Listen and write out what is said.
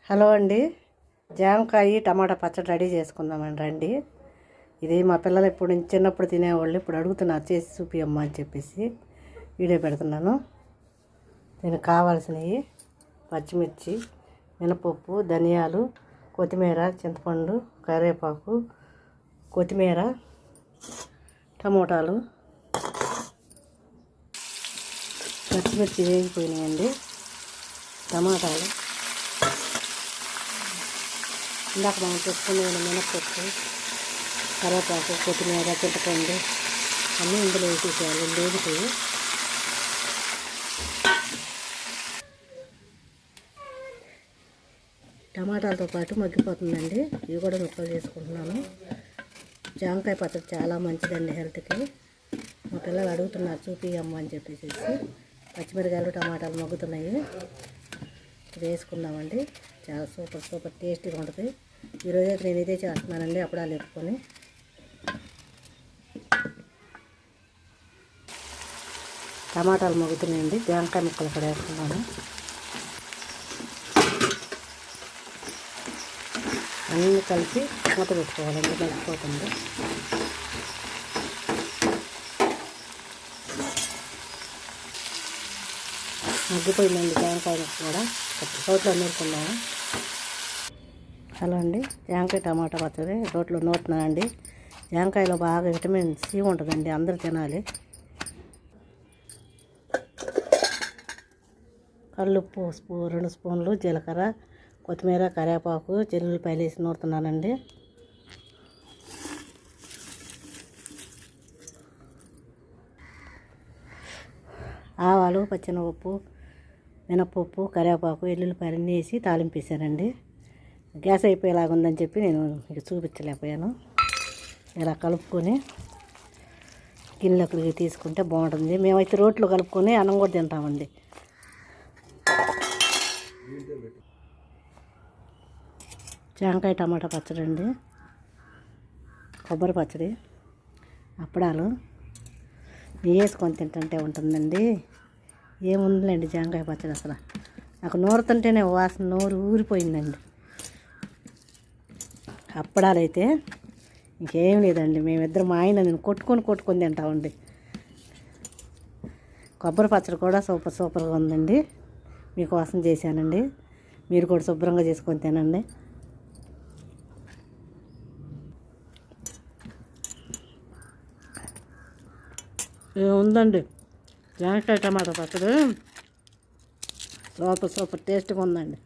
Hello అండి, జామకాయ టమాటా పచ్చడి రెడీ చేసుకుందామండి రండి. ఇది మా పిల్లలు ఇప్పుడు నుంచి చిన్నప్పుడు తినేవాళ్ళు, ఇప్పుడు అడుగుతున్నారు చేసి చూపియమ్మా అని చెప్పేసి వీడియో పెడుతున్నాను. దీనికి కావాల్సినవి పచ్చిమిర్చి, మినపప్పు, ధనియాలు, కొత్తిమీర, చింతపండు, కరివేపాకు, కొత్తిమీర, టమోటాలు, పచ్చిమిర్చి వేగిపోయినాయండి, టమాటాలు, ఇందాక మనం పెట్టుకునే మినపప్పు, కరివేపాకు, కొత్తిమీర, చింతపండు అన్నీ ఇందులో వేసేసేయాలి. వేగిపోయి టమాటాలతో పాటు మగ్గిపోతుందండి. ఇవి కూడా ముక్కలు చేసుకుంటున్నాను. జామకాయ పచ్చడి చాలా మంచిదండి హెల్త్కి. మా పిల్లలు అడుగుతున్నారు చూపియమ్మ అని చెప్పేసి. పచ్చిమిరకాయలు, టమాటాలు మగ్గుతున్నాయి, వేసుకుందామండి. చాలా సూపర్ టేస్టీగా ఉంటుంది. ఈరోజు అయితే నేను ఇదే చేస్తున్నానండి, అప్పడాలు వేపుకొని. టమాటాలు మగ్గుతున్నాయండి, జామకాయ ముక్కలు కూడా వేసుకున్నాను. అన్నీ కలిపి మూత పెట్టుకోవాలండి, మగ్గిపోతుంది. మగ్గిపోయిందండి జామకాయ ముక్క కూడా, రోట్లో నూరుకున్నాము. హలో అండి, జామకాయ టమాటా పచ్చడి రోట్లో నూరుతున్నానండి. జామకాయలో బాగా విటమిన్ సి ఉంటుందండి, అందరూ తినాలి. కల్లుప్పు 2 స్పూన్లు, జీలకర్ర, కొత్తిమీర, కరివేపాకు, చెల్లుల్లిపాయలు వేసి నూరుతున్నానండి. ఆవాలు, పచ్చెనపప్పు, మినపప్పు, కరివేపాకు, ఎల్లుల్లిపాయలు అన్నీ వేసి తాలింపేసానండి. గ్యాస్ అయిపోయేలాగా ఉందని చెప్పి నేను మీకు చూపించలేకపోయాను. ఇలా కలుపుకొని గిన్నెలోకి తీసుకుంటే బాగుంటుంది. మేమైతే రోట్లో కలుపుకొని అన్నం కూడా తింటామండి. జామకాయ టమాటా పచ్చడి అండి, కొబ్బరి పచ్చడి, అప్పడాలు నెయ్యి వేసుకొని తింటుంటే ఉంటుందండి. ఏముందిలేండి జామకాయ పచ్చడి, అసలు నాకు నూరుతుంటేనే వాసన నోరు ఊరిపోయిందండి. అప్పడాలు అయితే ఇంకేం లేదండి, మేమిద్దరం మా ఆయన నేను కొట్టుకొని తింటామండి. కొబ్బరి పచ్చడి కూడా సూపర్గా ఉందండి, మీకోసం చేశానండి. మీరు కూడా శుభ్రంగా చేసుకొని తినండి. ఉందండి జామకాయ టమాటా పచ్చడి, సూపర్ టేస్ట్గా ఉందండి.